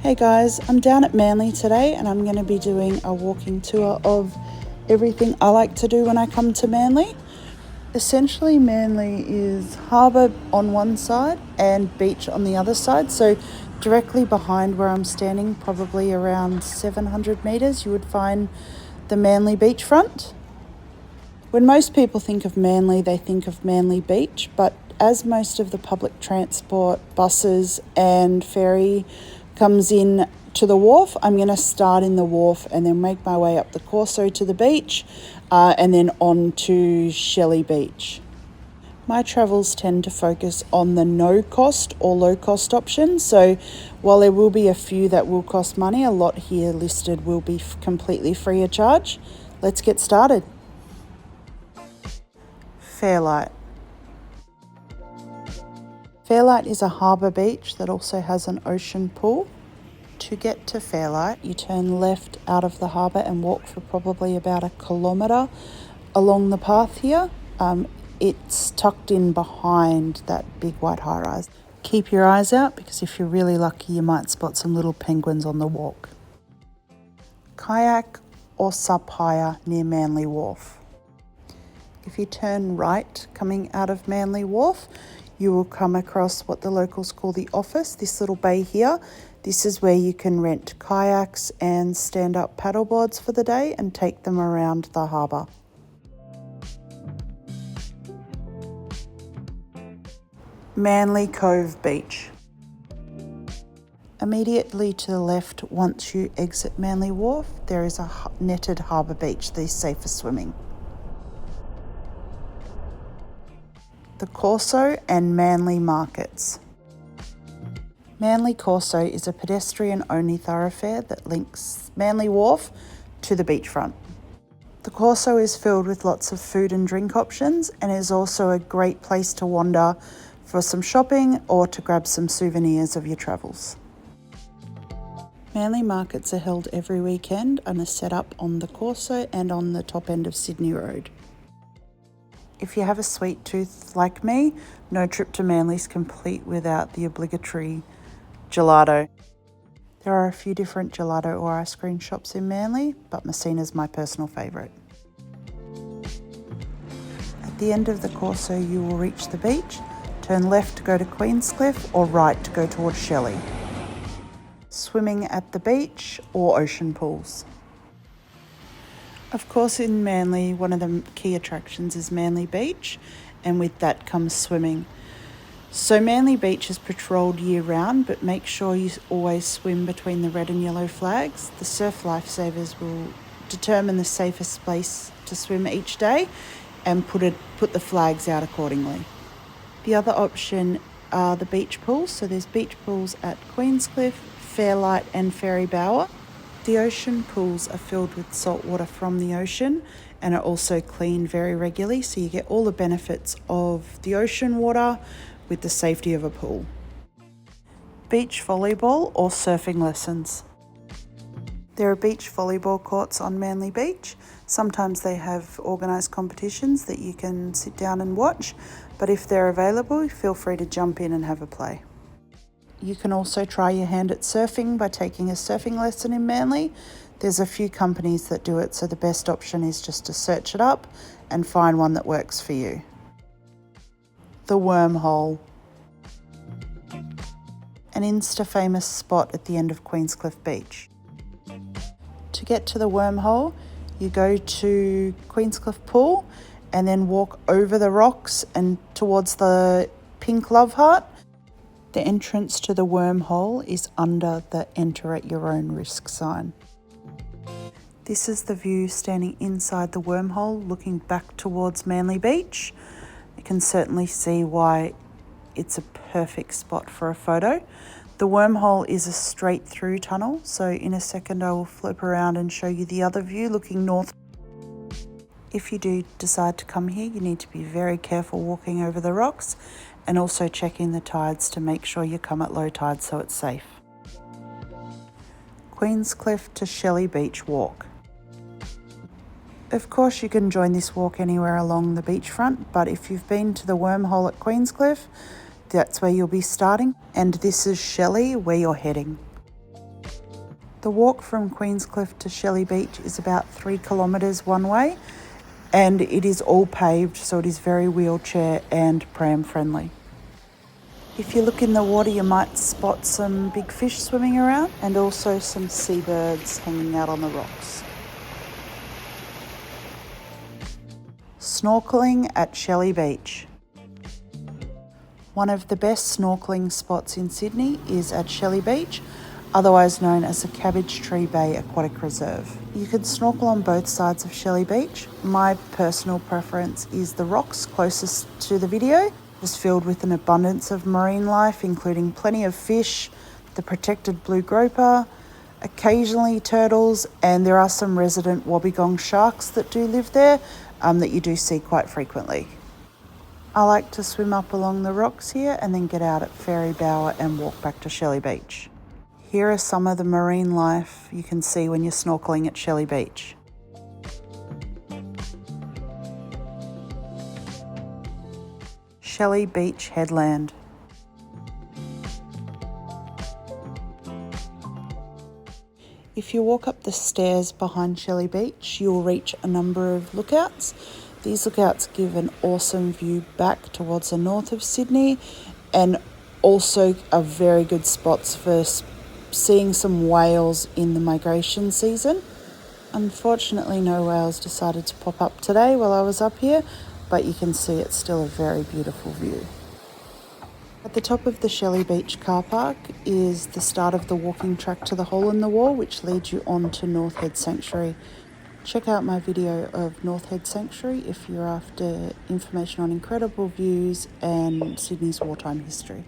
Hey guys, I'm down at Manly today and I'm going to be doing a walking tour of everything I like to do when I come to Manly. Essentially, Manly is harbour on one side and beach on the other side. So directly behind where I'm standing, probably around 700 metres, you would find the Manly beachfront. When most people think of Manly, they think of Manly Beach, but as most of the public transport, buses and ferry comes in to the wharf, I'm going to start in the wharf and then make my way up the Corso to the beach and then on to Shelly Beach. My travels tend to focus on the no cost or low cost options, so while there will be a few that will cost money, a lot here listed will be completely free of charge. Let's get started. Fairlight. Fairlight is a harbour beach that also has an ocean pool. To get to Fairlight, you turn left out of the harbour and walk for probably about 1 kilometre along the path here. It's tucked in behind that big white high-rise. Keep your eyes out because if you're really lucky, you might spot some little penguins on the walk. Kayak or sup hire near Manly Wharf. If you turn right coming out of Manly Wharf, you will come across what the locals call the office, this little bay here. This is where you can rent kayaks and stand-up paddleboards for the day and take them around the harbour. Manly Cove Beach. Immediately to the left, once you exit Manly Wharf, there is a netted harbour beach that is safe for swimming. The Corso and Manly Markets. Manly Corso is a pedestrian-only thoroughfare that links Manly Wharf to the beachfront. The Corso is filled with lots of food and drink options and is also a great place to wander for some shopping or to grab some souvenirs of your travels. Manly markets are held every weekend and are set up on the Corso and on the top end of Sydney Road. If you have a sweet tooth like me, no trip to Manly is complete without the obligatory gelato. There are a few different gelato or ice cream shops in Manly, but Messina is my personal favourite. At the end of the Corso, you will reach the beach. Turn left to go to Queenscliff or right to go towards Shelly. Swimming at the beach or ocean pools. Of course, in Manly, one of the key attractions is Manly Beach, and with that comes swimming. So Manly Beach is patrolled year round, but make sure you always swim between the red and yellow flags. The surf lifesavers will determine the safest place to swim each day and put the flags out accordingly. The other option are the beach pools. So there's beach pools at Queenscliff, Fairlight and Ferry. The ocean pools are filled with salt water from the ocean and are also cleaned very regularly, so you get all the benefits of the ocean water with the safety of a pool. Beach volleyball or surfing lessons. There are beach volleyball courts on Manly Beach. Sometimes they have organised competitions that you can sit down and watch, but if they're available, feel free to jump in and have a play. You can also try your hand at surfing by taking a surfing lesson in Manly. There's a few companies that do it, so the best option is just to search it up and find one that works for you. The Wormhole. An Insta-famous spot at the end of Queenscliff Beach. To get to the Wormhole, you go to Queenscliff Pool and then walk over the rocks and towards the pink love heart. The entrance to the Wormhole is under the Enter at Your Own Risk sign. This is the view standing inside the Wormhole looking back towards Manly Beach. You can certainly see why it's a perfect spot for a photo. The Wormhole is a straight through tunnel, so in a second I will flip around and show you the other view looking north. If you do decide to come here, you need to be very careful walking over the rocks and also checking the tides to make sure you come at low tide so it's safe. Queenscliff to Shelly Beach walk. Of course you can join this walk anywhere along the beachfront, but if you've been to the Wormhole at Queenscliff, that's where you'll be starting, and this is Shelly, where you're heading. The walk from Queenscliff to Shelly Beach is about 3 kilometres one way, and it is all paved, so it is very wheelchair and pram friendly. If you look in the water, you might spot some big fish swimming around and also some seabirds hanging out on the rocks. Snorkeling at Shelly Beach. One of the best snorkeling spots in Sydney is at Shelly Beach, otherwise known as the Cabbage Tree Bay Aquatic Reserve. You can snorkel on both sides of Shelly Beach. My personal preference is the rocks closest to the video, just filled with an abundance of marine life, including plenty of fish, the protected blue groper, occasionally turtles, and there are some resident wobbegong sharks that do live there that you do see quite frequently. I like to swim up along the rocks here and then get out at Ferry Bower and walk back to Shelly Beach. Here are some of the marine life you can see when you're snorkeling at Shelly Beach. Shelly Beach Headland. If you walk up the stairs behind Shelly Beach, you'll reach a number of lookouts. These lookouts give an awesome view back towards the north of Sydney and also are very good spots for seeing some whales in the migration season. Unfortunately, no whales decided to pop up today while I was up here, but you can see it's still a very beautiful view. At the top of the Shelly Beach car park is the start of the walking track to the hole in the wall, which leads you on to North Head Sanctuary. Check out my video of North Head Sanctuary if you're after information on incredible views and Sydney's wartime history.